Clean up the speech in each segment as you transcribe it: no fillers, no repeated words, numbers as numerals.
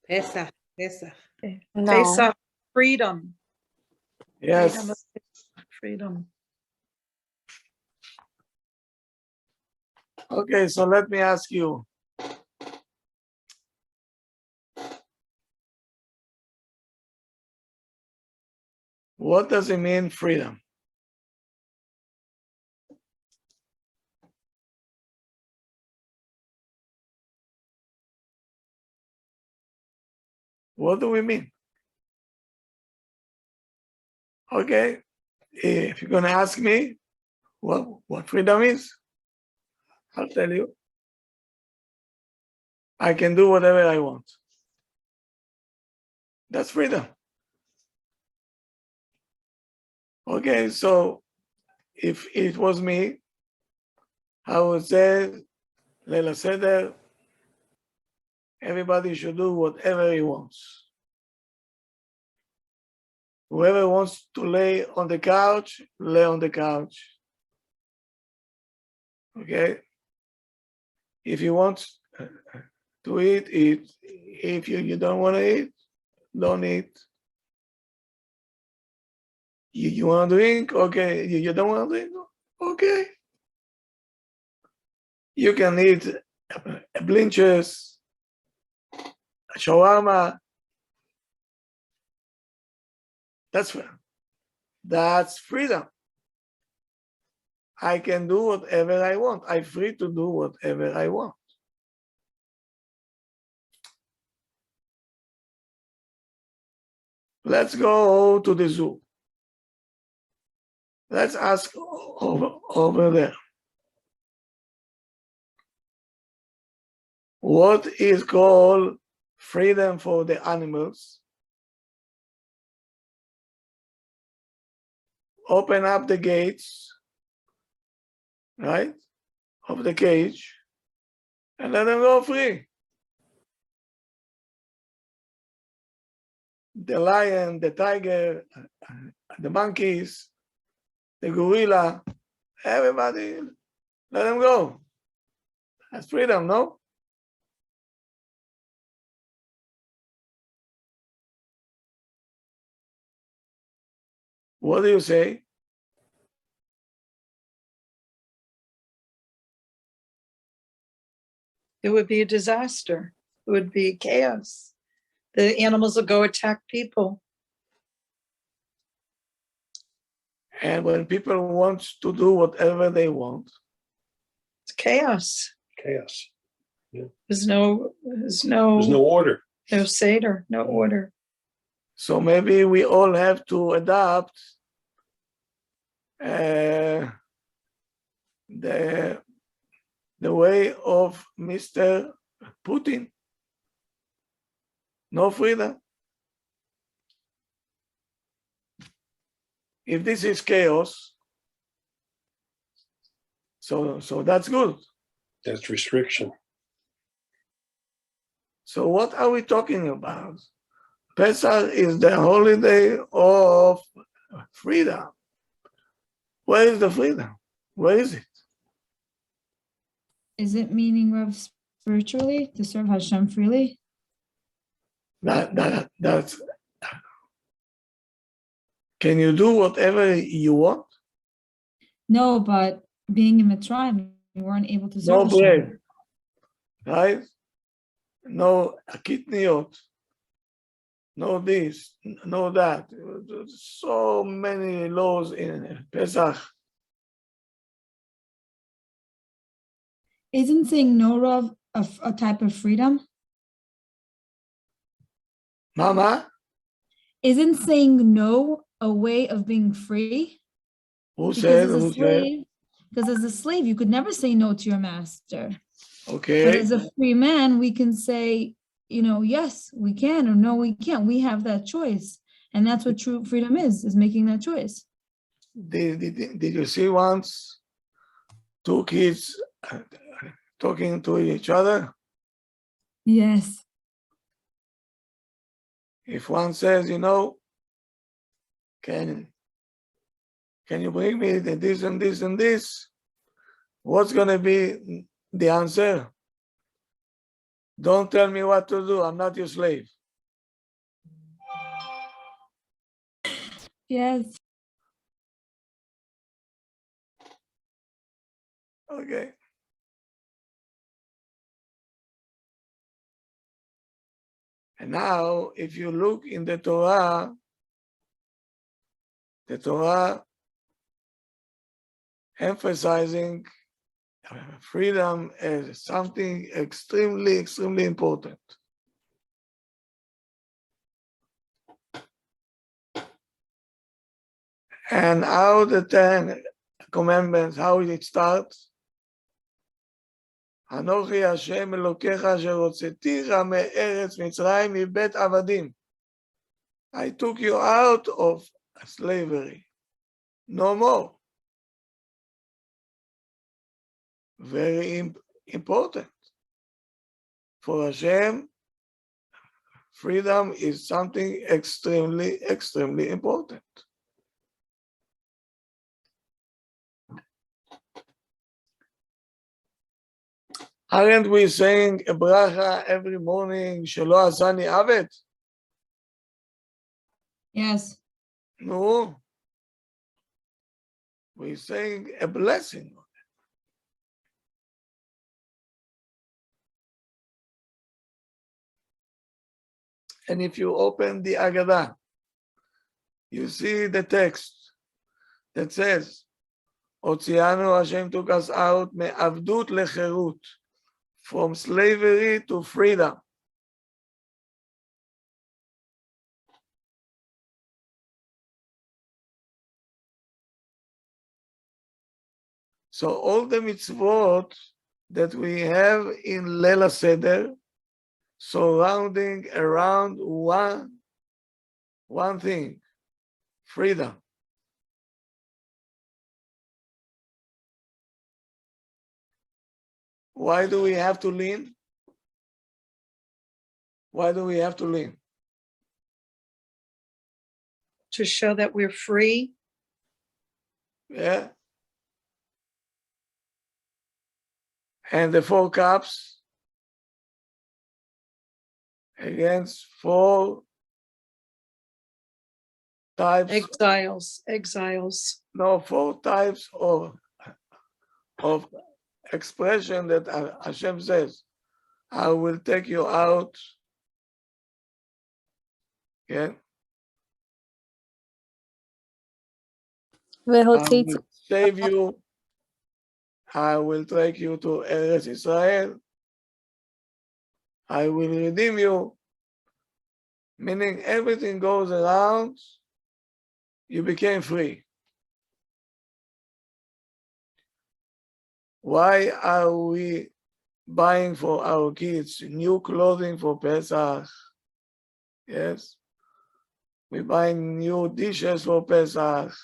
Pesach. Pesach. No. Pesach Freedom. Yes. Freedom. Okay, so let me ask you. What does it mean, freedom? What do we mean? Okay, if you're going to ask me what freedom is, I'll tell you. I can do whatever I want. That's freedom. Okay, so if it was me, I would say, Leila Seder, everybody should do whatever he wants. Whoever wants to lay on the couch, lay on the couch. Okay? If you want to eat, eat. If you don't want to eat, don't eat. You want to drink? Okay. You don't want to drink? Okay. You can eat blinches, shawarma. That's freedom. I can do whatever I want. I'm free to do whatever I want. Let's go to the zoo. Let's ask over there. What is called freedom for the animals? Open up the gates, right, of the cage, and let them go free. The lion, the tiger, the monkeys, the gorilla, everybody, let them go. That's freedom, no? What do you say? It would be a disaster. It would be chaos. The animals will go attack people. And when people want to do whatever they want, It's chaos. Chaos. There's no There's no order. no Seder, no order. so maybe we all have to adopt the way of Mr. Putin. No freedom. If this is chaos, so that's good. That's restriction. So what are we talking about? Pesach is the holiday of freedom. Where is the freedom? Where is it? Is it meaning, Rav, spiritually to serve Hashem freely? That's. Can you do whatever you want? No, but being in Mitzrayim, we weren't able to serve No Hashem. bread, right? No kitniot, no this, no that. So many laws in Pesach. Isn't saying no, Rav, a type of freedom? Mama, Isn't saying no a way of being free? who Because said? as a Who said? slave, because as a slave, you could never say no to your master. But Okay. as a free man, we can say, yes, we can, or no, we can't. We have that choice. And that's what true freedom is making that choice. Did you see once two kids talking to each other? Yes. If one says, can you bring me this and this and this? What's going to be the answer? Don't tell me what to do. I'm not your slave. Yes. Okay. And now, if you look in the Torah emphasizing freedom as something extremely, extremely important. And how the 10 commandments, how it starts? אנוכי השם אלוקיך אשר הוצאתיך מארץ מצרים מבית עבדים. I took you out of slavery. No more. Very important. For Hashem, freedom is something extremely, extremely important. Aren't we saying a bracha every morning, Shelo Asani Avet? Yes. No. We're saying a blessing. And if you open the Agadah, you see the text that says, Otzianu Hashem took us out me'avdut lecherut, from slavery to freedom. So all the mitzvot that we have in Leila Seder, surrounding around one thing, freedom. Why do we have to lean? Why do we have to lean? To show that we're free. Yeah. And the 4 cups against 4 types. Exiles. No, 4 types of expression that Hashem says, I will take you out. Yeah. I will save you. I will take you to Eretz Israel. I will redeem you. Meaning everything goes around, you became free. Why are we buying for our kids new clothing for Pesach? Yes. We're buying new dishes for Pesach.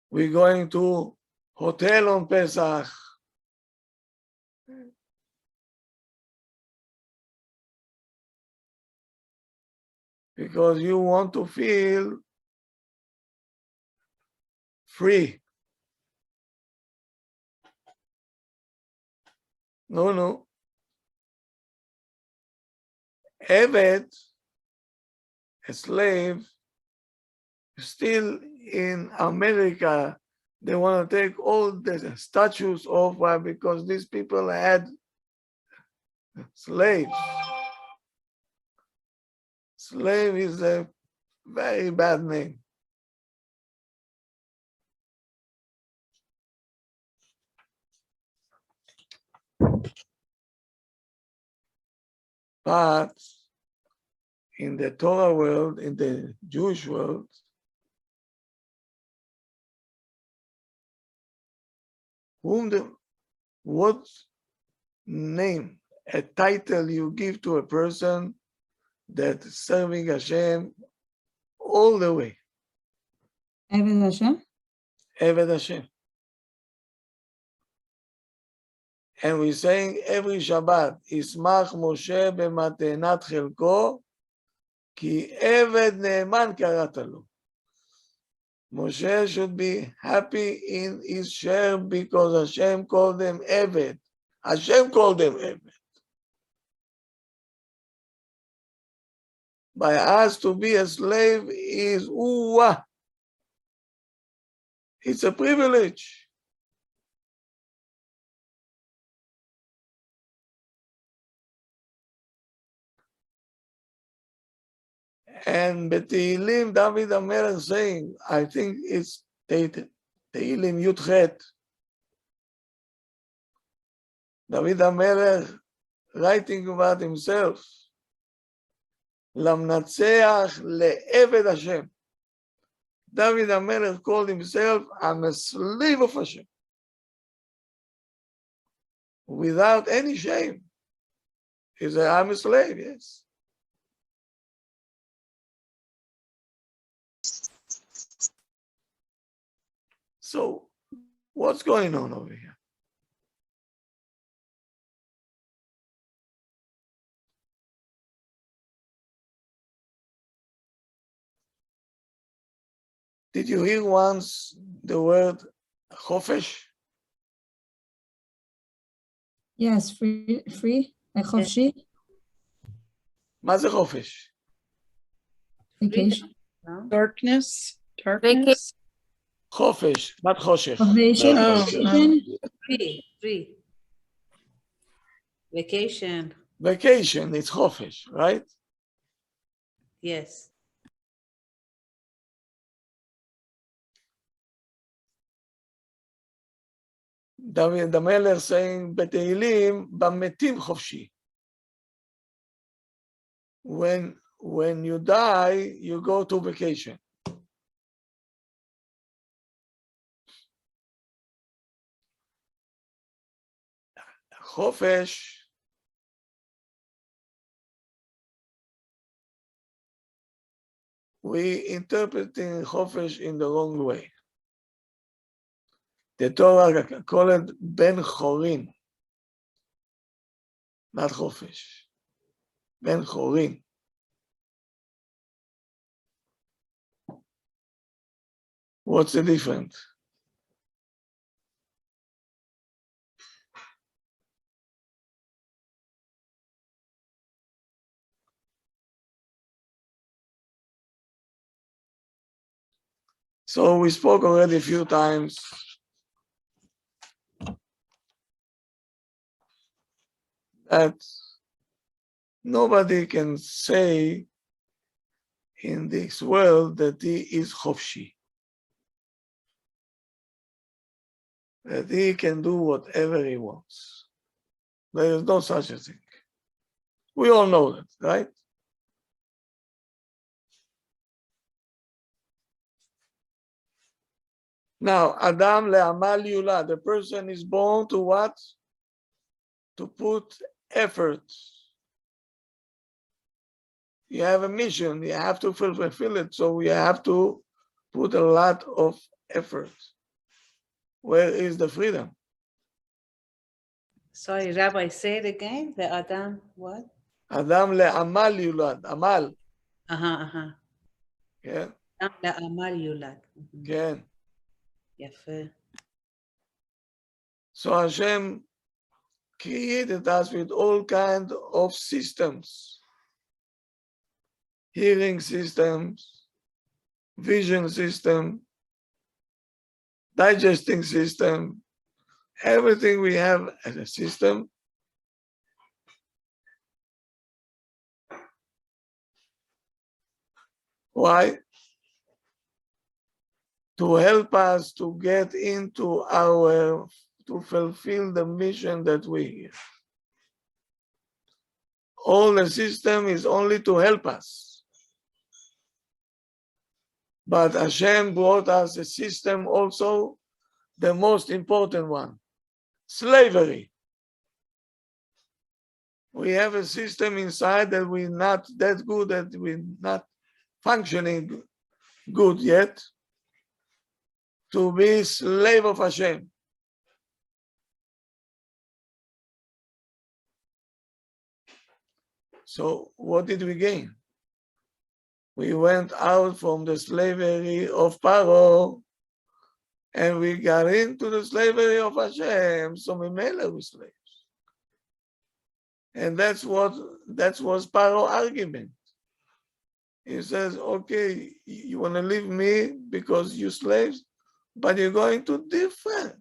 We're going to hotel on Pesach. Because you want to feel free. No. Eved, a slave, still in America, they want to take all the statues off. Why? Because these people had slaves. Slave is a very bad name. But in the Torah world, in the Jewish world, what name, a title you give to a person that's serving Hashem all the way? Eved Hashem. Eved Hashem. And we're saying every Shabbat, Ismach Moshe b'matenat chelko, ki Eved Ne'eman karata lo. Moshe should be happy in his share because Hashem called them Eved. Hashem called them Eved. by us to be a slave is it's a privilege. And Beteilim David HaMelech saying, I think it's Tehillim Yud-Chet. David HaMelech writing about himself, Lamnatseach le'eved Hashem. David HaMelech called himself, I'm a slave of Hashem. Without any shame. He said, I'm a slave, yes. So, what's going on over here? Did you hear once the word chofesh? Yes, free, like חופשי, מה זה חופש? vacation. No? Darkness. חופש, בת חושך. Vacation, Oh, vacation. Free. Vacation. Vacation, it's חופש, right? Yes. דוד המלך saying בתהילים, במתים חופשי. When you die, you go to vacation. חופש, we interpreting חופש in the wrong way. The Torah call it ben chorin, not חופש. Ben chorin. What's the difference? So we spoke already a few times that nobody can say in this world that he is chofshi, that he can do whatever he wants. There is no such a thing. We all know that, right? Now, Adam le'amal yulad, the person is born to what? To put effort. You have a mission, you have to fulfill it, so you have to put a lot of effort. Where is the freedom? Sorry, Rabbi, say it again. The Adam, what? Adam le'amal yulad, amal. Yeah, Adam le'amal yulad. yeah. יפה. So Hashem created us with all kinds of systems. Hearing systems, vision system, digesting system, everything we have as a system. Why? To help us to get into to fulfill the mission that we have. All the system is only to help us. But Hashem brought us a system also, the most important one, slavery. We have a system inside that we're not that good, that we're not functioning good yet, to be slave of Hashem. So what did we gain? We went out from the slavery of Paro and we got into the slavery of Hashem, so Mimela we slaves. And that was Paro's argument. He says, okay, you want to leave me because you slaves, but you're going to different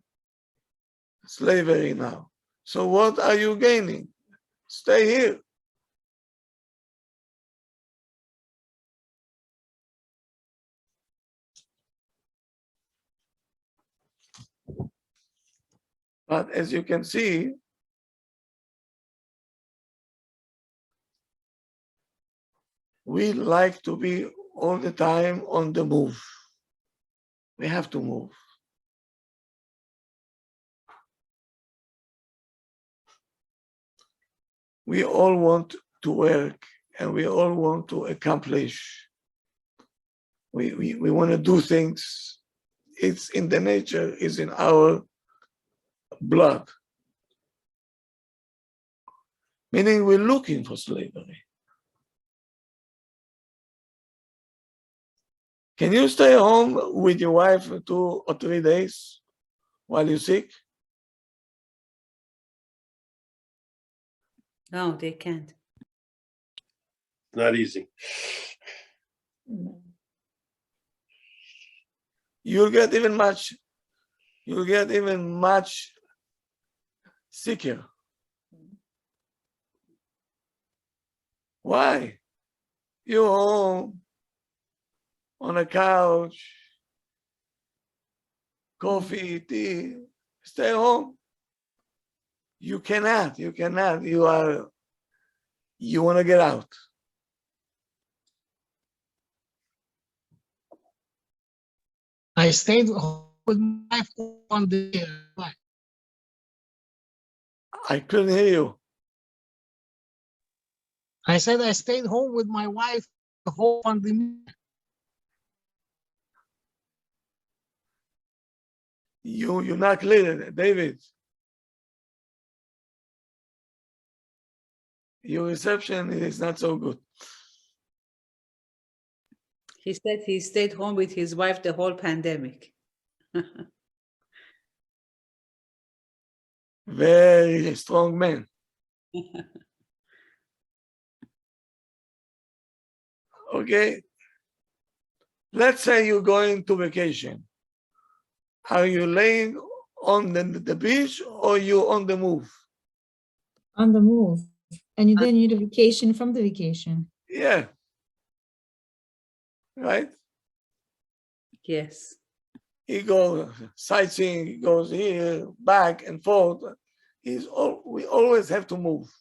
slavery now. So what are you gaining? Stay here. But as you can see, we like to be all the time on the move. We have to move. We all want to work and we all want to accomplish. We want to do things. It's in the nature, it's in our blood. Meaning we're looking for slavery. Can you stay home with your wife for 2 or 3 days while you're sick? No, they can't. Not easy. You'll get even much sicker. Why? You're home on a couch, coffee, tea, stay home. You cannot, you want to get out. I stayed home with my wife on the I couldn't hear you. I said I stayed home with my wife the whole pandemic. You're not clear, David. Your reception is not so good. He said he stayed home with his wife the whole pandemic. Very strong man. Okay. Let's say you're going to vacation. Are you laying on the beach or you on the move? On the move. And you then need a vacation from the vacation. Yeah. Right? Yes. He goes sightseeing, he goes here, back and forth. We always have to move.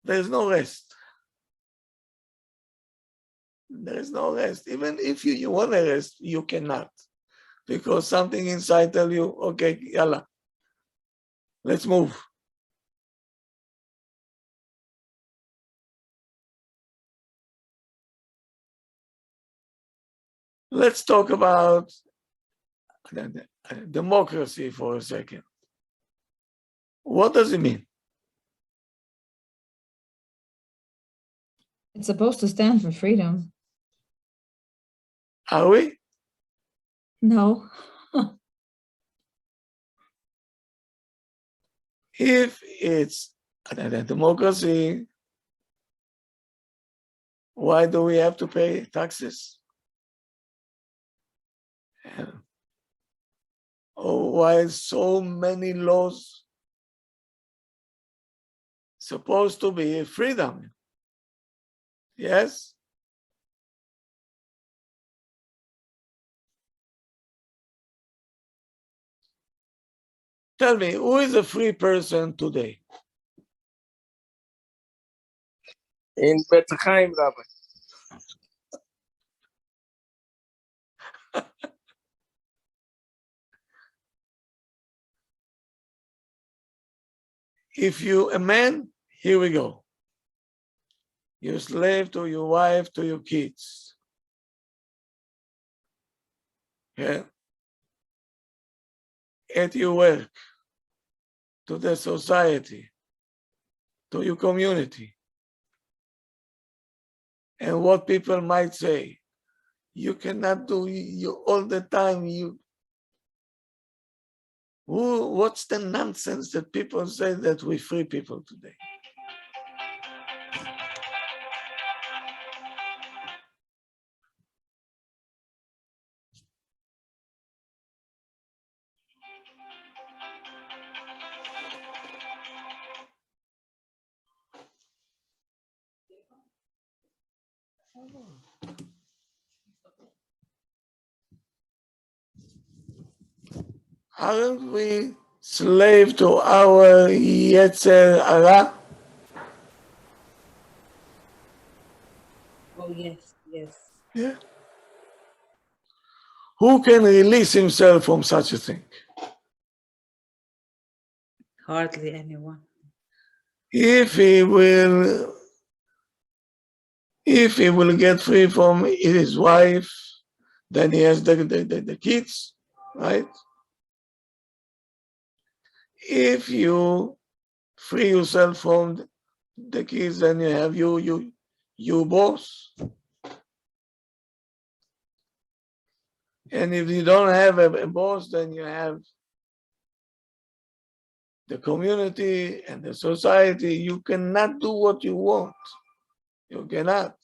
There's no rest. There is no rest. Even if you want to rest, you cannot. Because something inside tell you, okay, yalla, let's move. Let's talk about democracy for a second. What does it mean? It's supposed to stand for freedom. Are we? No. If it's a democracy, why do we have to pay taxes? Or why so many laws? Supposed to be freedom. Yes? Tell me, who is a free person today? In Pesach Freedom, Rabbi. If you a man, here we go. You're a slave to your wife, to your kids. Yeah. At your work, to the society, to your community. And what people might say, you cannot do you all the time. What's the nonsense that people say that we free people today? Aren't we slave to our Yetzer Hara? Oh, yes, yes. Yeah. Who can release himself from such a thing? Hardly anyone. If he will get free from his wife, then he has the kids, right? If you free yourself from the kids, then you have you boss. And if you don't have a boss, then you have the community and the society. You cannot do what you want. You cannot.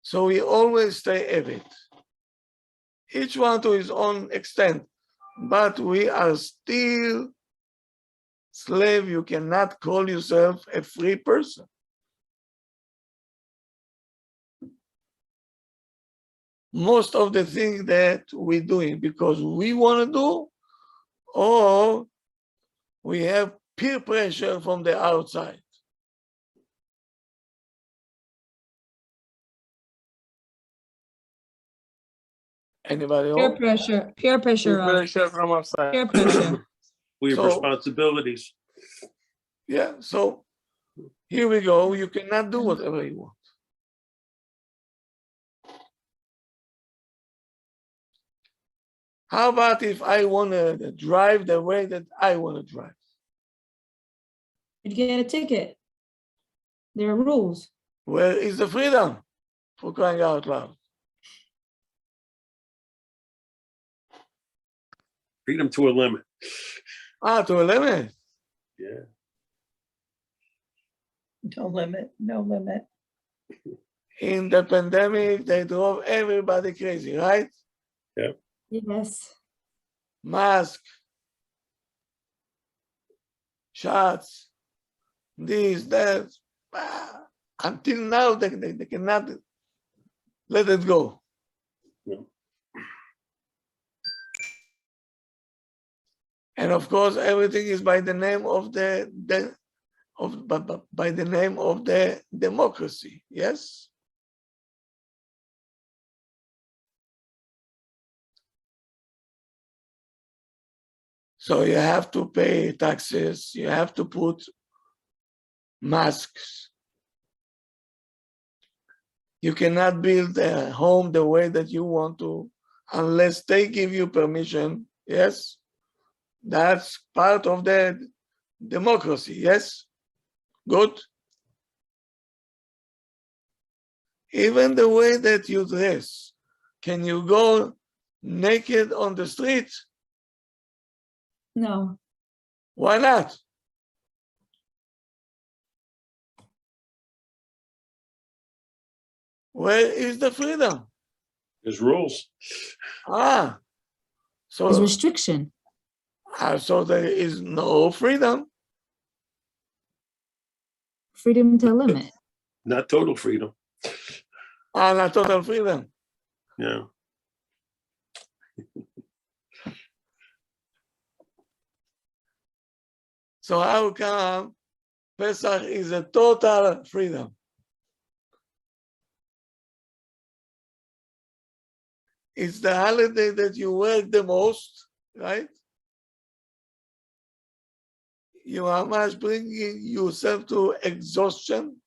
So we always stay Eved. Each one to his own extent. But we are still slave. You cannot call yourself a free person. Most of the things that we're doing because we want to do, or we have peer pressure from the outside. Anybody Peer else? pressure, peer pressure, Rav. Pressure from outside. Peer pressure. We have So- responsibilities. Yeah, so here we go. You cannot do whatever you want. How about if I want to drive the way that I want to drive? You'd get a ticket. There are rules. Where is the freedom, for crying out loud? Freedom to a limit. To a limit. Yeah. No limit, no limit. In the pandemic, they drove everybody crazy, right? Yes. Mask, shots, this, that. Until now, they cannot let it go. No. And of course, everything is by the name of by the name of the democracy. Yes. So you have to pay taxes. You have to put masks. You cannot build a home the way that you want to unless they give you permission. Yes. That's part of the democracy. Yes. Good. Even the way that you dress. Can you go naked on the street? No. Why not? Where is the freedom? There's rules. There's So restriction. so there is no freedom. Freedom to limit. Not total freedom. Not total freedom. Yeah. So how come Pesach is a total freedom? It's the holiday that you work the most, right? You are much bringing yourself to exhaustion.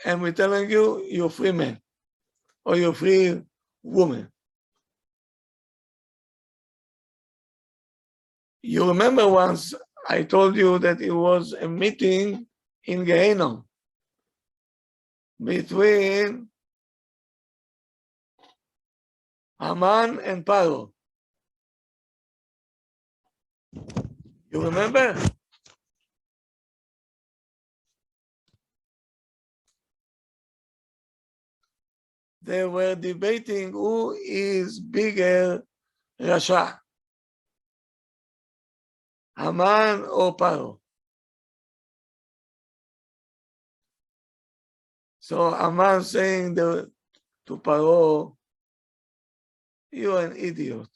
And we're telling you, you're free man or you're free woman. You remember once I told you that it was a meeting in Gehenna between Haman and Paro. You remember? They were debating who is bigger Rasha, Haman or Paro. So Aman saying to Paro, you're an idiot.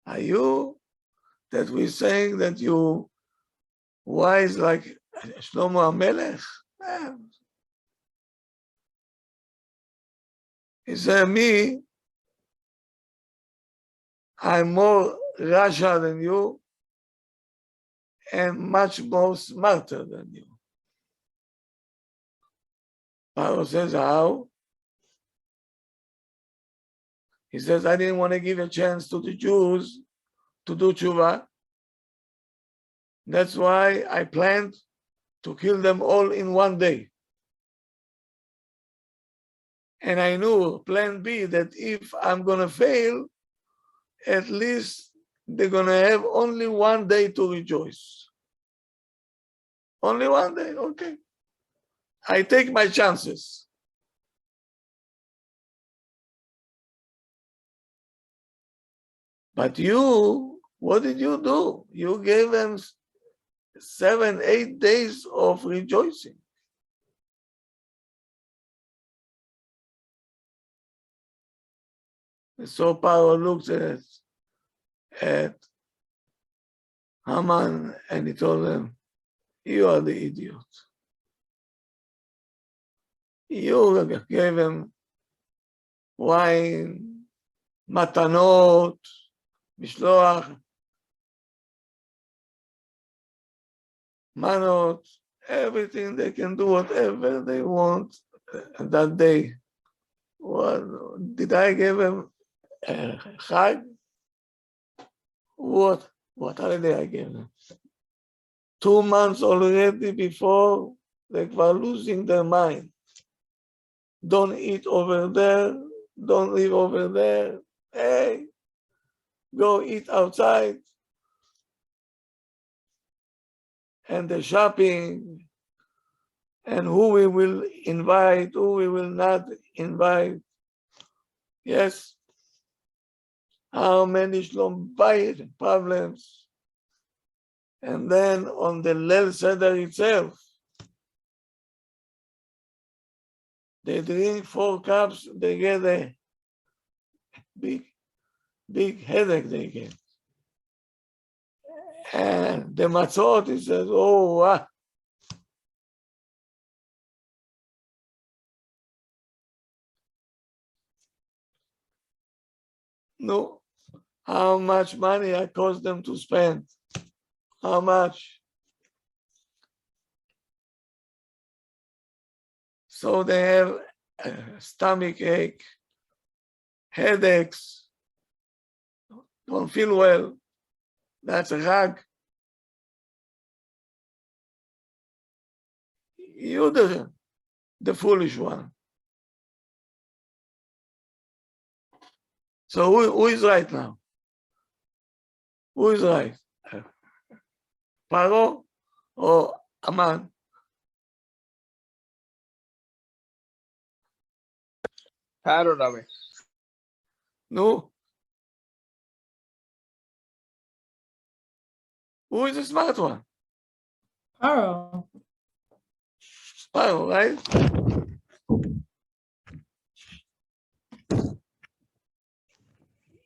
Are you that we're saying that you wise like Shlomo HaMelech? He said, me, I'm more Rasha than you and much more smarter than you. Paro says, how? He says, I didn't want to give a chance to the Jews to do tshuva. That's why I planned to kill them all in one day. And I knew plan B, that if I'm going to fail, at least they're going to have only one day to rejoice. Only one day, okay. I take my chances. But you, what did you do? You gave them 7, 8 days of rejoicing. So Paro looks at Haman and he told him, you are the idiot. You gave him wine, matanot, mishloach, manot, everything. They can do whatever they want that day. What did I give him? Chag? What holiday I gave them? 2 months already before, they were losing their mind. Don't eat over there, don't live over there. Hey, go eat outside. And the shopping, and who we will invite, who we will not invite. Yes. How many Shlom Bayit problems. And then on the Leil Seder itself, they drink 4 cups, they get a big headache they get. And the matzot, he says, oh, wow. No, how much money I cost them to spend? How much? So they have stomach ache, headaches, don't feel well. That's a rag. You're the foolish one. So who is right now? Who is right? Paro or Aman? Paro, Rabbi. No. Who is the smart one? Paro. Paro, right?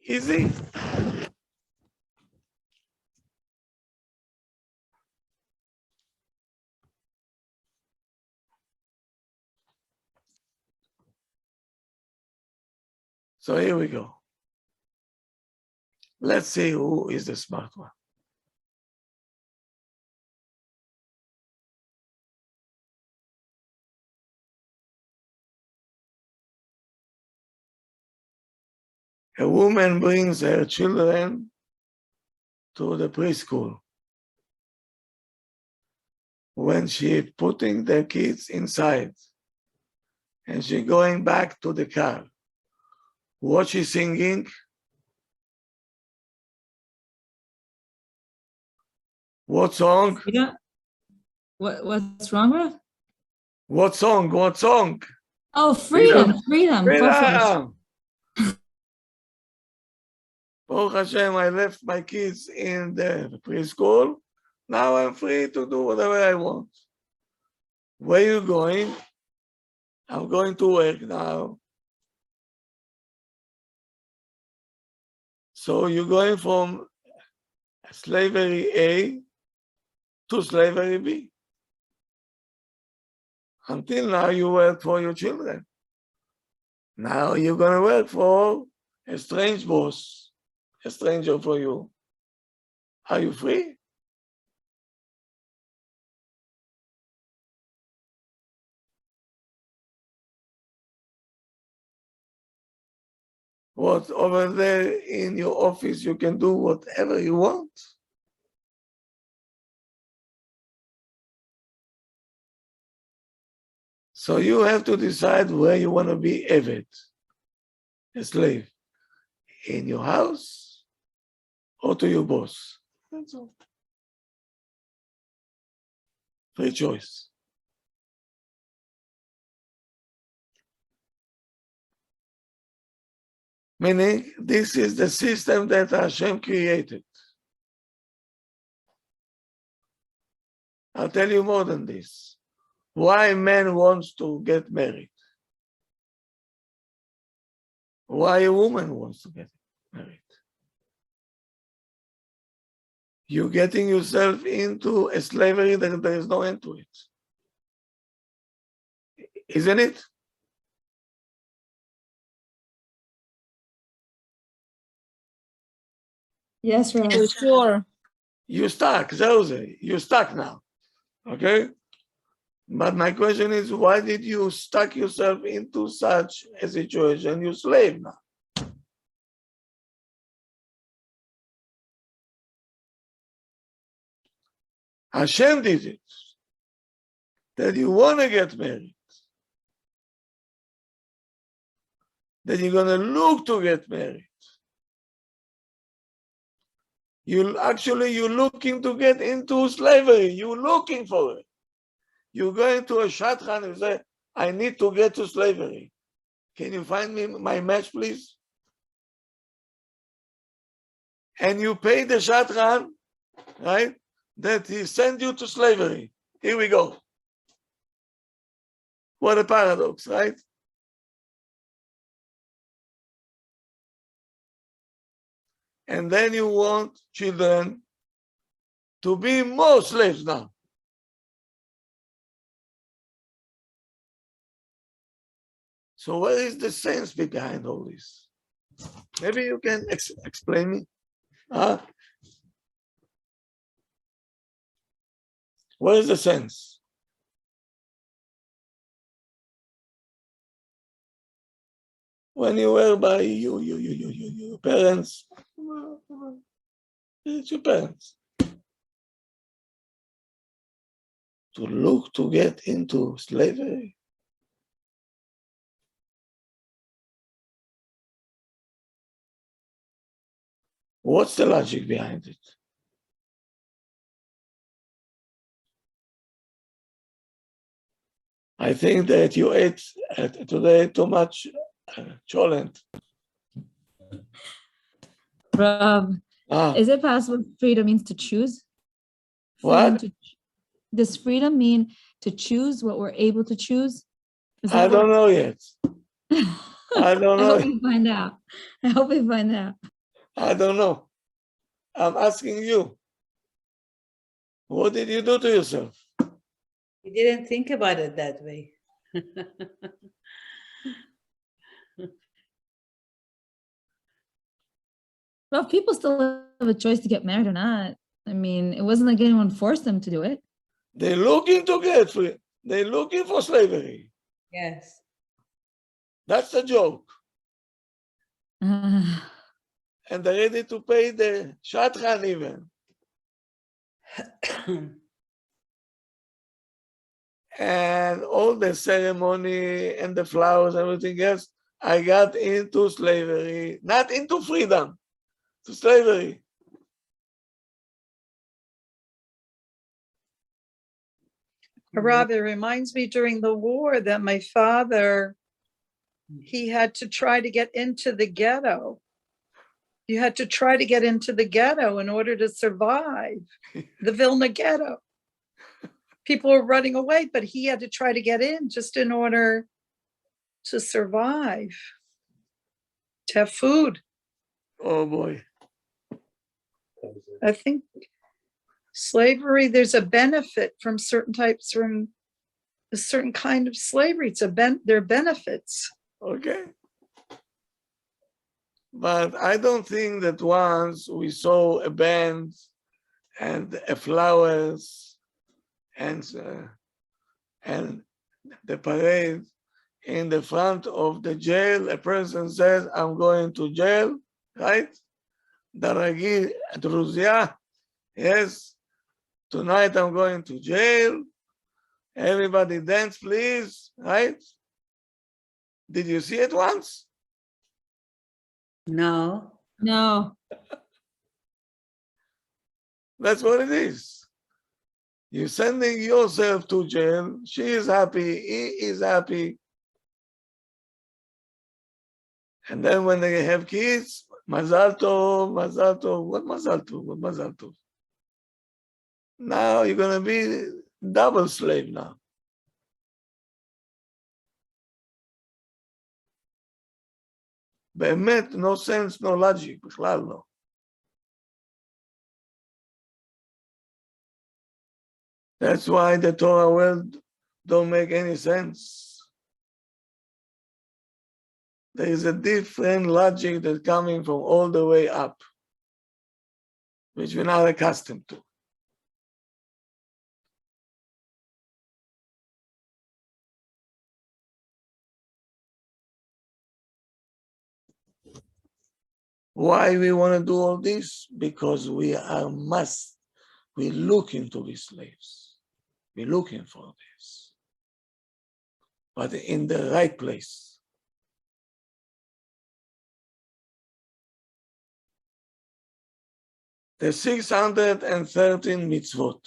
Easy. So here we go. Let's see who is the smart one. A woman brings her children to the preschool. When she putting the kids inside and she going back to the car, what she singing? What song? Yeah. What's wrong with? What song? What song? Oh, freedom. Freedom. Go for it. Freedom! Baruch Hashem, I left my kids in the preschool. Now I'm free to do whatever I want. Where are you going? I'm going to work now. So you're going from slavery A to slavery B. Until now, you work for your children. Now you're going to work for a strange boss, a stranger for you. Are you free? What, over there in your office, you can do whatever you want? So you have to decide where you want to be eved, a slave, in your house or to your boss. That's all. Free choice. Meaning, this is the system that Hashem created. I'll tell you more than this. Why man wants to get married? Why a woman wants to get married? You're getting yourself into a slavery that there is no end to it. Isn't it? Yes, Rabbi. For sure. You're stuck, Jose. You're stuck now. Okay? But my question is, why did you stuck yourself into such a situation? You're slave now. Hashem did it. That you want to get married. That you're going to look to get married. You're looking to get into slavery. You're looking for it. You go into a shadchan and say, I need to get to slavery. Can you find me my match, please? And you pay the shadchan, right? That he sent you to slavery. Here we go. What a paradox, right? And then you want children to be more slaves now. So what is the sense behind all this? Maybe you can explain me. What is the sense? When you were by your parents, it's your parents. To look to get into slavery. What's the logic behind it? I think that you ate today too much cholent. Rob, is it possible freedom means to choose? What? Does freedom mean to choose what we're able to choose? I don't know yet. I don't know. I hope we find out. I hope we find out. I don't know. I'm asking you. What did you do to yourself? He didn't think about it that way. Well, people still have a choice to get married or not. I mean, it wasn't like anyone forced them to do it. They're looking to get free. They're looking for slavery. Yes. That's the joke. Uh, And they're ready to pay the shadchan even. And all the ceremony and the flowers, everything else, I got into slavery, not into freedom, to slavery. Rabbi, it reminds me during the war that my father, he had to try to get into the ghetto. You had to try to get into the ghetto in order to survive the Vilna ghetto. People were running away, but he had to try to get in just in order to survive, to have food. Oh boy. I think slavery, there's a benefit from certain types, from a certain kind of slavery. There are benefits. Okay. But I don't think that once we saw a band and flowers and the parade in the front of the jail, a person says, I'm going to jail, right? Daragi Druzia, yes, tonight I'm going to jail. Everybody dance, please, right? Did you see it once? No. No. That's what it is. You're sending yourself to jail. She is happy. He is happy. And then when they have kids, Mazal Tov, Mazal Tov. What Mazal Tov? What Mazal Tov? Now you're going to be double slave now. באמת, no sense, no logic, בכלל לא. That's why the Torah world don't make any sense. There is a different logic that's coming from all the way up, which we're not accustomed to. Why we want to do all this? Because we we're looking to be slaves. We're looking for this. But in the right place. The 613 mitzvot.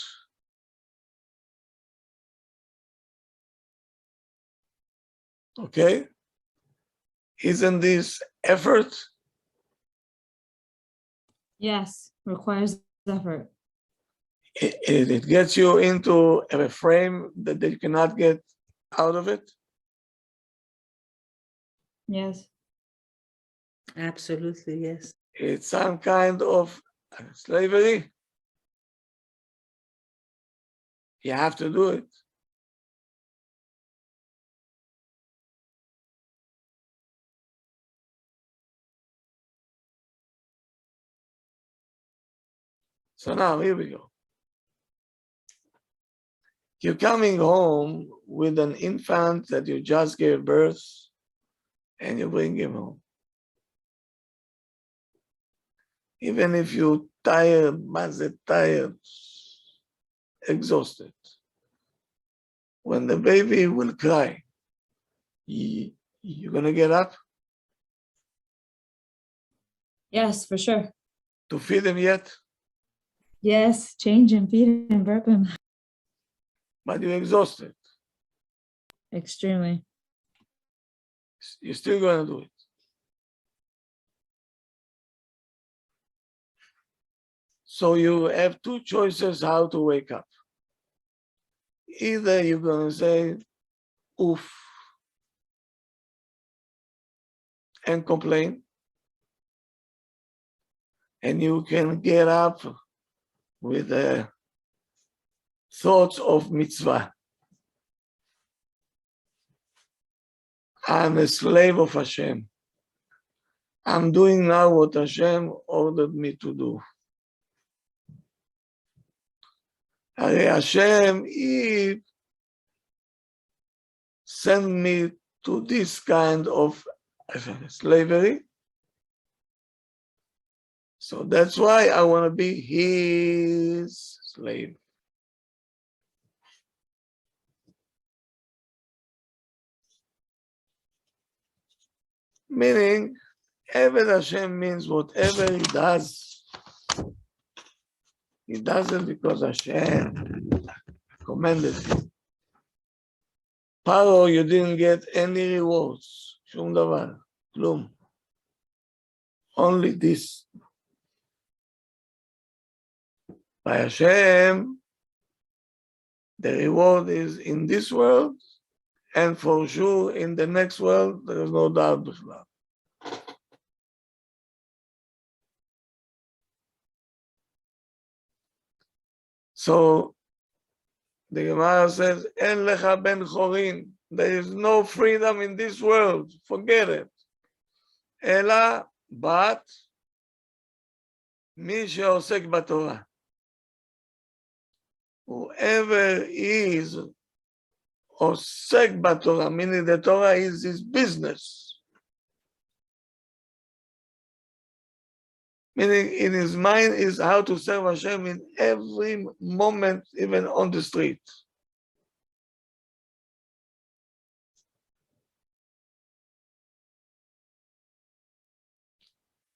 Okay? Isn't this effort? Yes, requires effort. It gets you into a frame that you cannot get out of it. Yes. Absolutely, yes. It's some kind of slavery. You have to do it. So now, here we go. You're coming home with an infant that you just gave birth, and you bring him home. Even if you're tired, tired, exhausted, when the baby will cry, you're gonna get up Yes, for sure. to feed him yet, Yes, change him, feed him, burp him. but you're exhausted. Extremely. You're still gonna do it. So you have two choices how to wake up. Either you're gonna say, oof, and complain, and you can get up with the thoughts of mitzvah. I'm a slave of Hashem. I'm doing now what Hashem ordered me to do. Hashem, He sent me to this kind of slavery. So that's why I want to be His slave. Meaning, Eved Hashem means whatever he does, he does it because Hashem commanded him. Paro, you didn't get any rewards. Shum davar, klum. Only this. By Hashem, the reward is in this world And for sure, in the next world, there is no doubt בכלל. So the Gemara says, "En lecha ben chorin." There is no freedom in this world. Forget it. אלא בת מי שעוסק בתורה. Whoever is עוסק בתורה, meaning the Torah is his business. Meaning in his mind is how to serve Hashem in every moment, even on the street.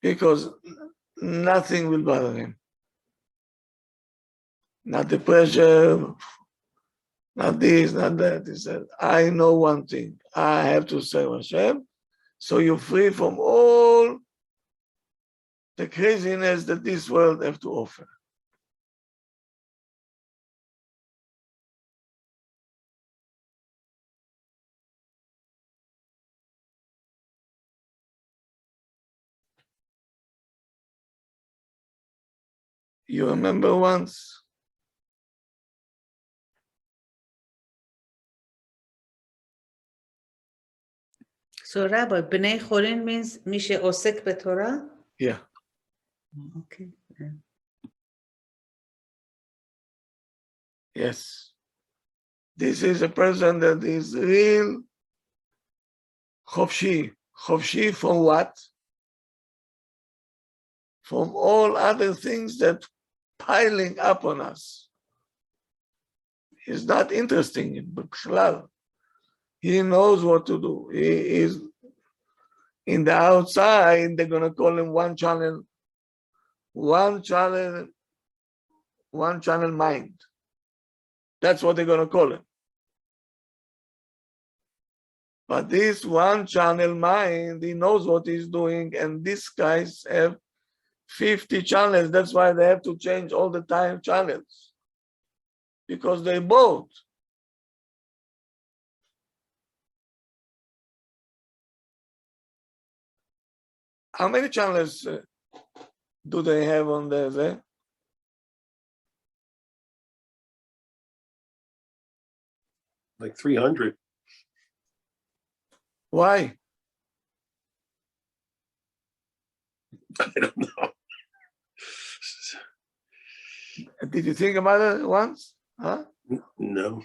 Because nothing will bother him. Not the pressure, not this, not that. He said, I know one thing. I have to serve Hashem. So you're free from all the craziness that this world have to offer. You remember once So Rabbi, Bnei Chorin means מי שעוסק בתורה? Yeah. Okay. Yes. This is a person that is real chofshi. Chofshi from what? From all other things that piling up on us. It's not interesting, but he knows what to do. He is in the outside, they're gonna call him one channel mind. That's what they're gonna call him. But this one channel mind, he knows what he's doing, and these guys have 50 channels. That's why they have to change all the time channels. Because they both. How many channels do they have on there? Like 300. Why? I don't know. Did you think about it once? Huh? No.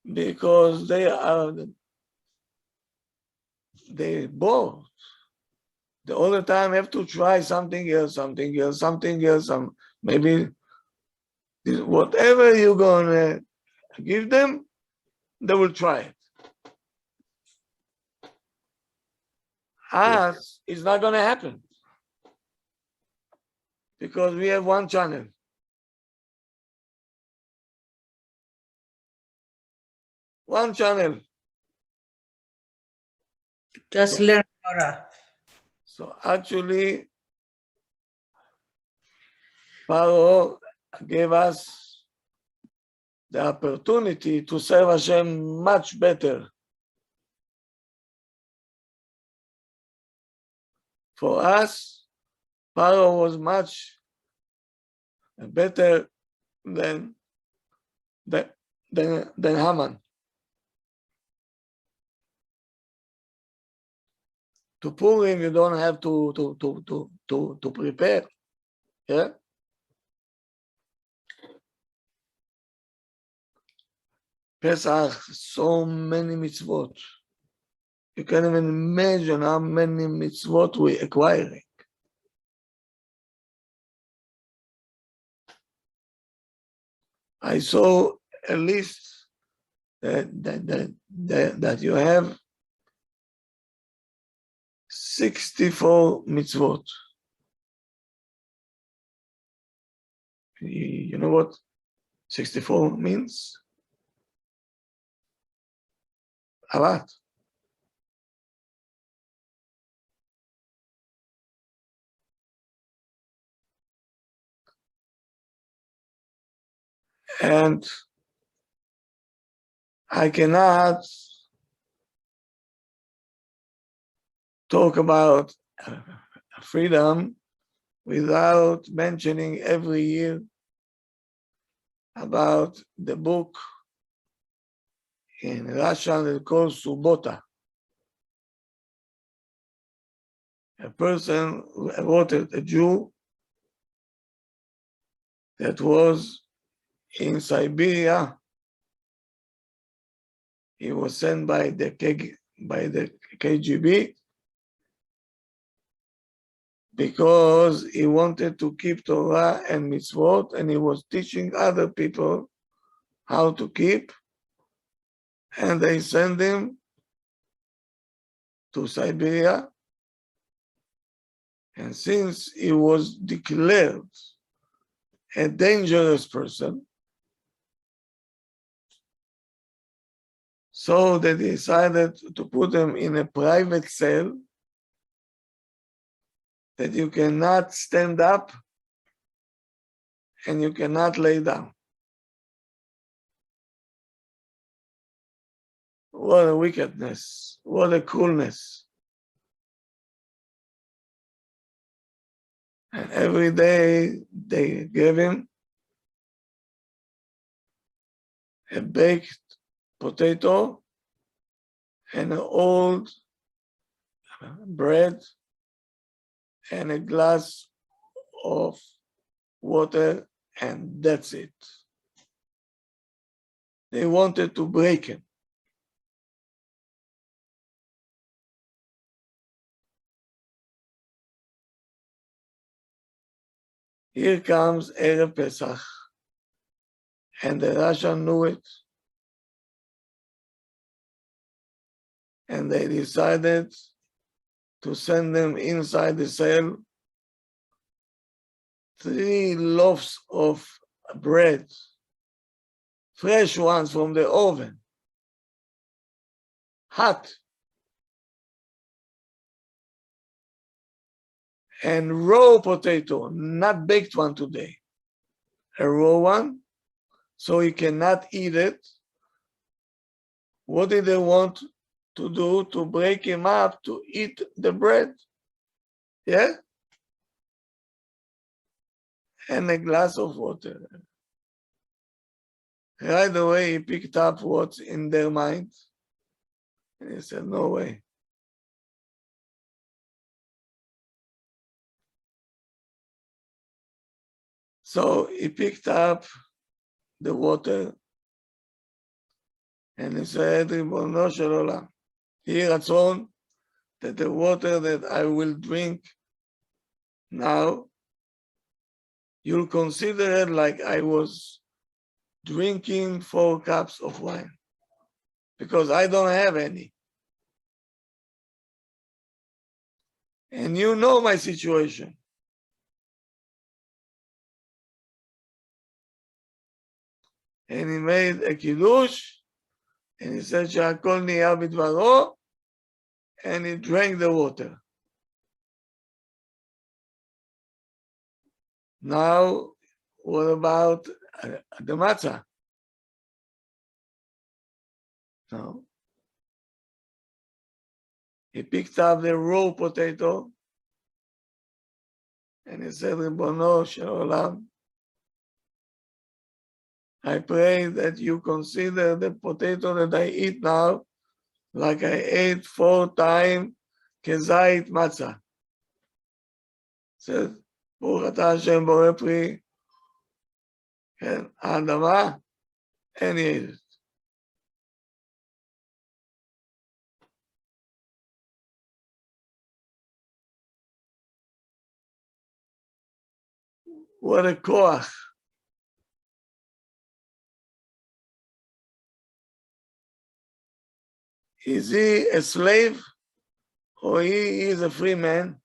Because they both. They all the time have to try something else. Maybe whatever you're gonna give them, they will try it. Us, it's not gonna happen. Because we have one channel. One channel. Just learn Torah. So actually, Paro gave us the opportunity to serve Hashem much better. For us, Paro was much better than Haman. To Purim, you don't have to prepare. Yeah. Pesach, so many mitzvot. You can't even imagine how many mitzvot we're acquiring. I saw a list that you have 64 mitzvot. You know what 64 means? A lot. And I cannot talk about freedom without mentioning every year about the book in Russian that called Subota. A person wrote it, a Jew that was in Siberia. He was sent by the KGB because he wanted to keep Torah and mitzvot, and he was teaching other people how to keep, and they sent him to Siberia. And since he was declared a dangerous person, so they decided to put him in a private cell that you cannot stand up and you cannot lay down. What a wickedness, what a cruelness. And every day they gave him a baked potato and an old bread and a glass of water, and that's it. They wanted to break him. Here comes Erev Pesach, and the Russian knew it, and they decided to send them inside the cell 3 loaves of bread, fresh ones from the oven, hot, and raw potato, not baked one today, a raw one, so he cannot eat it. What did they want to do to break him up to eat the bread? Yeah? And a glass of water. Right away, he picked up what's in their mind. And he said, no way. So he picked up the water and he said, Ribono shel olam, Yeh ratzon that the water that I will drink now, you'll consider it like I was drinking 4 cups of wine, because I don't have any. And you know my situation. And he made a kiddush, and he said, Sha'akol niya bidvaro, and he drank the water. Now, what about the matzah? No. He picked up the raw potato, and he said, Ribono shel olam, I pray that you consider the potato that I eat now like I ate 4 times kezait matzah. Said, Baruch atah Hashem borei pri, and האדמה, and he ate it. What a koach. Is he a slave or he is a free man?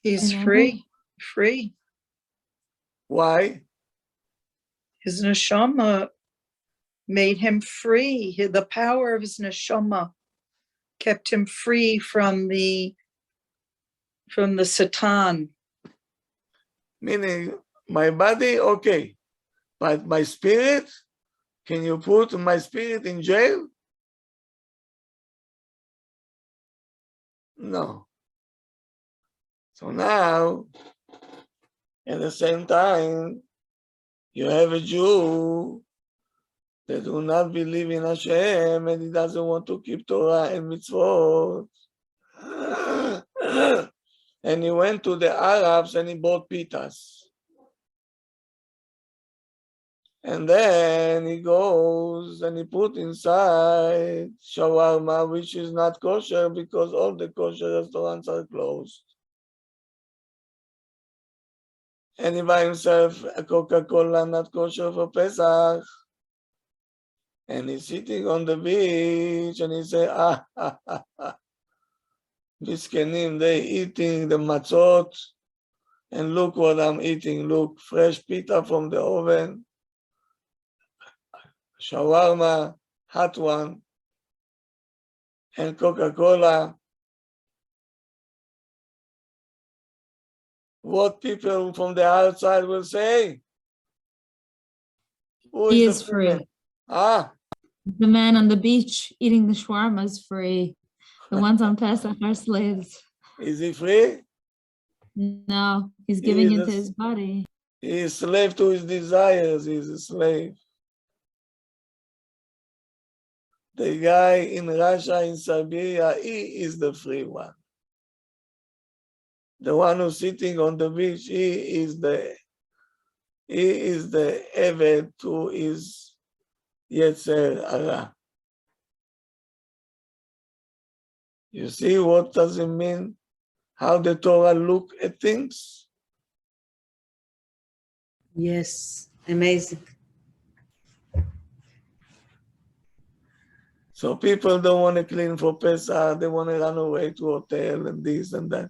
He's Amen. free. Why? His neshama made him free. The power of his neshama kept him free from the Satan. Meaning, my body, okay, But my spirit, can you put my spirit in jail? No. So now, at the same time, you have a Jew that do not believe in Hashem and he doesn't want to keep Torah and mitzvot. And he went to the Arabs and he bought pitas. And then he goes and he put inside shawarma, which is not kosher because all the kosher restaurants are closed. And he buy himself a Coca-Cola not kosher for Pesach. And he's sitting on the beach and he say, Miskenim, they eating the matzot. And look what I'm eating. Look, fresh pita from the oven. Shawarma, hot one. And Coca-Cola. What people from the outside will say? Who He is is the free. Ah, The man on the beach eating the shawarma is free. The ones on Pesach are slaves. is he free? No, he's He giving is into a- his body. He is slave to his desires. He is a slave. The guy in Russia, in Siberia, he is the free one. The one who's sitting on the beach, he is the Eved to his Yetzer Hara. You see what does it mean? How the Torah look at things? Yes, amazing. So people don't want to clean for Pesach, they want to run away to hotel and this and that.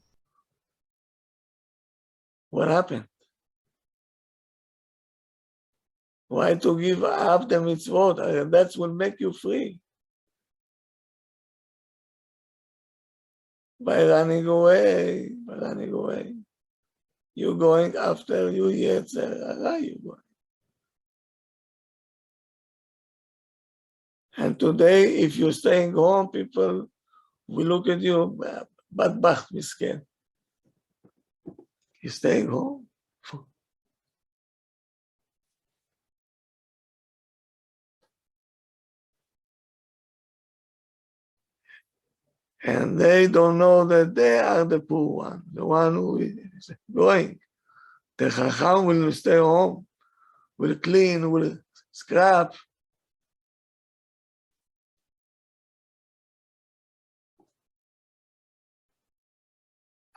What happened? Why to give up the mitzvot? That will make you free. By running away. You're going after you Yetzer Hara, you're going. And today, if you're staying home, people will look at you, but misken. You're staying home. And they don't know that they are the poor one, the one who is going. The Chacham will stay home, will clean, will scrap.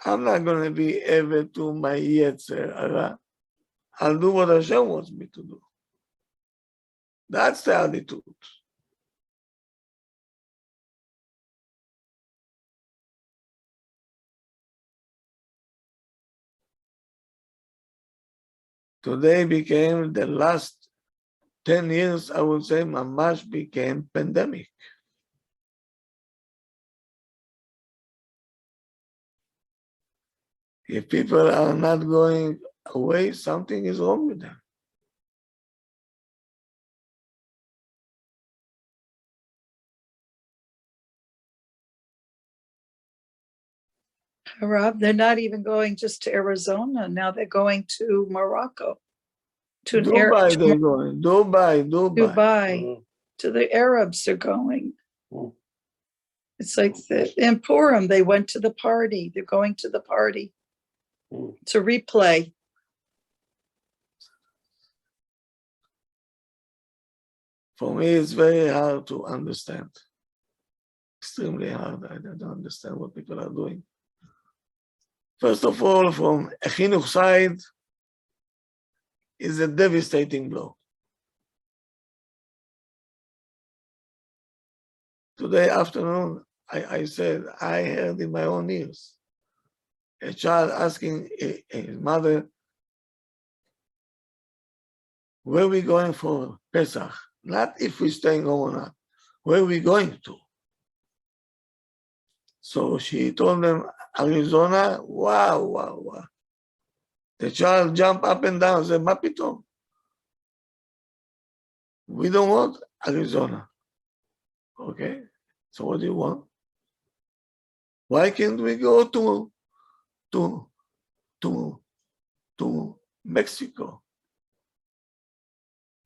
I'm not going to be ever to my Yetzer Hara. I'll do what Hashem wants me to do. That's the attitude. Today became the last 10 years, I would say, Mamash became pandemic. If people are not going away, something is wrong with them. Rob, they're not even going just to Arizona. Now they're going to Morocco. To Dubai, they're going. Dubai. Mm, To the Arabs are going. mm. It's like in Purim, they went to the party. They're going to the party. Mm. It's a replay. For me, it's very hard to understand. Extremely hard. I don't understand what people are doing. First of all, from a chinuch side, is a devastating blow. Today afternoon, I said, I heard in my own ears, a child asking his mother, where are we going for Pesach? Not if we're staying home or not. Where are we going to? So she told them, Arizona, wow. The child jumped up and down, said, מה פתאום? We don't want Arizona. Okay, so what do you want? Why can't we go to Mexico?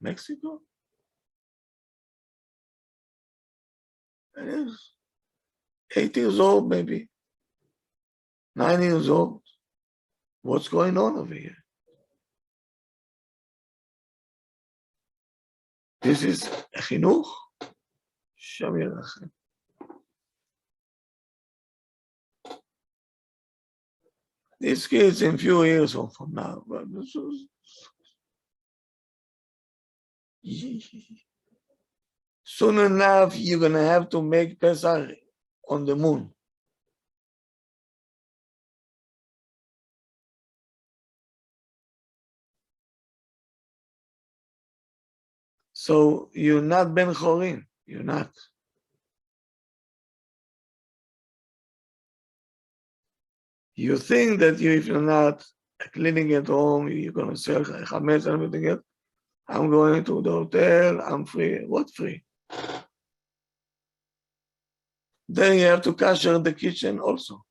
Mexico? Yes. 8 years old, maybe 9 years old. What's going on over here? This is חינוך? שם ירחם. These kids in few years from now, but this is, soon enough you're gonna have to make Pesach on the moon. So you're not Ben Chorin, you're not. You think that if you're not cleaning at home, you're gonna sell chametz and everything else. I'm going to the hotel, I'm free. What free? Then you have to kasher the kitchen also.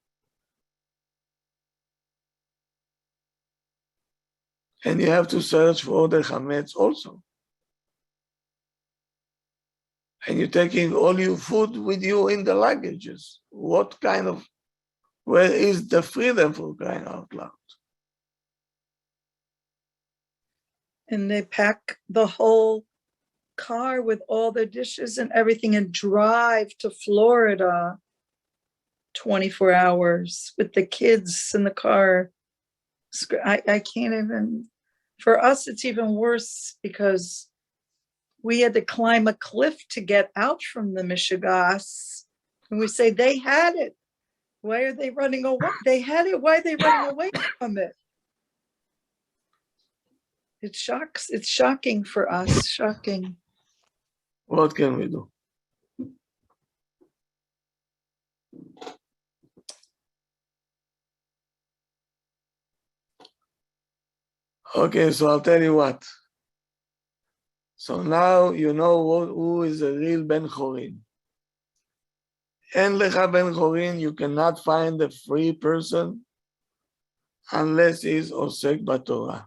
And you have to search for the chametz also. And you're taking all your food with you in the luggages. What kind of, where is the freedom for crying out loud? And they pack the whole car with all the dishes and everything and drive to Florida 24 hours with the kids in the car. I can't even, for us, it's even worse because we had to climb a cliff to get out from the Michigas. And we say, they had it. Why are they running away? They had it. Why are they running away from it? It's shocking for us, shocking. What can we do? Okay, so I'll tell you what. So now you know who is a real Ben Chorin. En lecha Ben Chorin, you cannot find a free person unless he's osek b'Torah.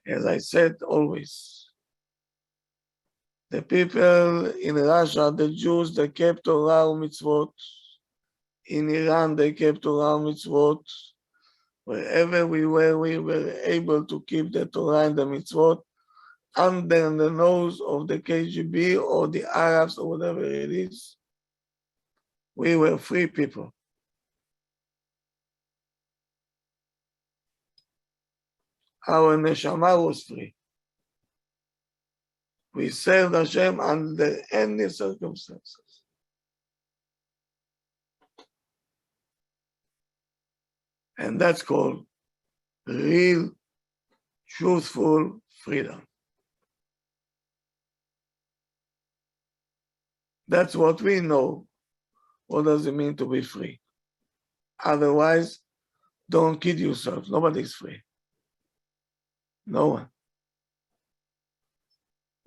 As I said always, the people in Russia, the Jews, they kept Torah u'mitzvot. In Iran, they kept Torah u'mitzvot. Wherever we were able to keep the Torah and the mitzvot under the nose of the KGB or the Arabs or whatever it is. We were free people. Our neshama was free. We served Hashem under any circumstances. And that's called real, truthful freedom. That's what we know. What does it mean to be free? Otherwise, don't kid yourself. Nobody's free. No one.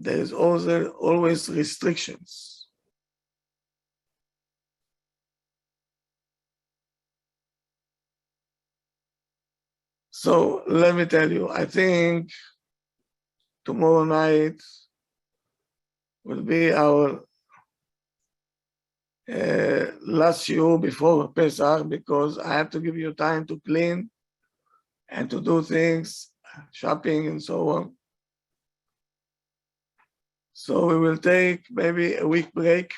There is always restrictions. So let me tell you, I think tomorrow night will be our last shiur before Pesach, because I have to give you time to clean and to do things, shopping and so on. So we will take maybe a week break.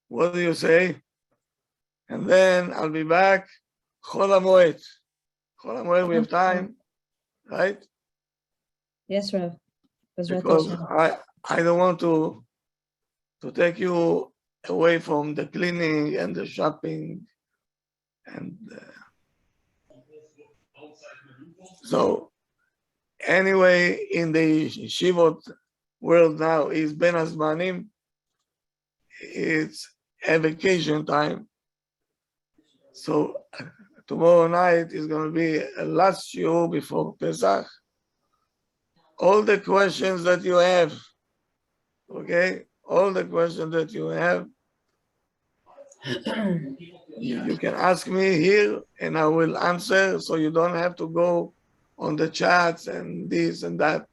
What do you say? And then I'll be back. Chol HaMoed. Chol HaMoed, we have time, right? Yes, Rav. Because I don't want to take you away from the cleaning and the shopping. And so anyway, in the Shivot world now is Ben Azmanim. It's a vacation time. So tomorrow night is going to be a last shiur before Pesach. all the questions that you have, okay? All the questions that you have, you can ask me here and I will answer, so you don't have to go on the chats and this and that,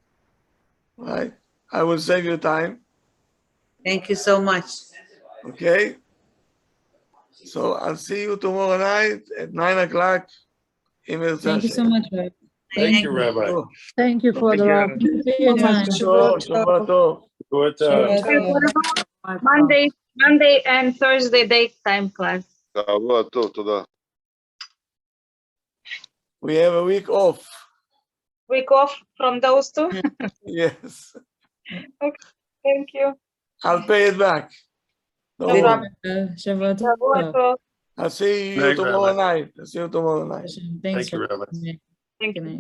right? I will save you time, Thank you so much. okay? So I'll see you tomorrow night at 9 o'clock. Thank you so much, Rabbi. Thank you, Rabbi. Thank you for Thank the you. Thank you for your time. Shabbat tov. What, Shabbat And what tov. about Monday and Thursday daytime class? שבוע טוב, תודה. We have a week off. Week off from those two? Yes. Thank you. I'll pay it back. No No problem. Shabbat Shabbat tov. tov. I'll see you Thank you, tomorrow Rabbi. night. I'll see you tomorrow night. Thanks Thank you, for Rabbi. Thank Good you. night.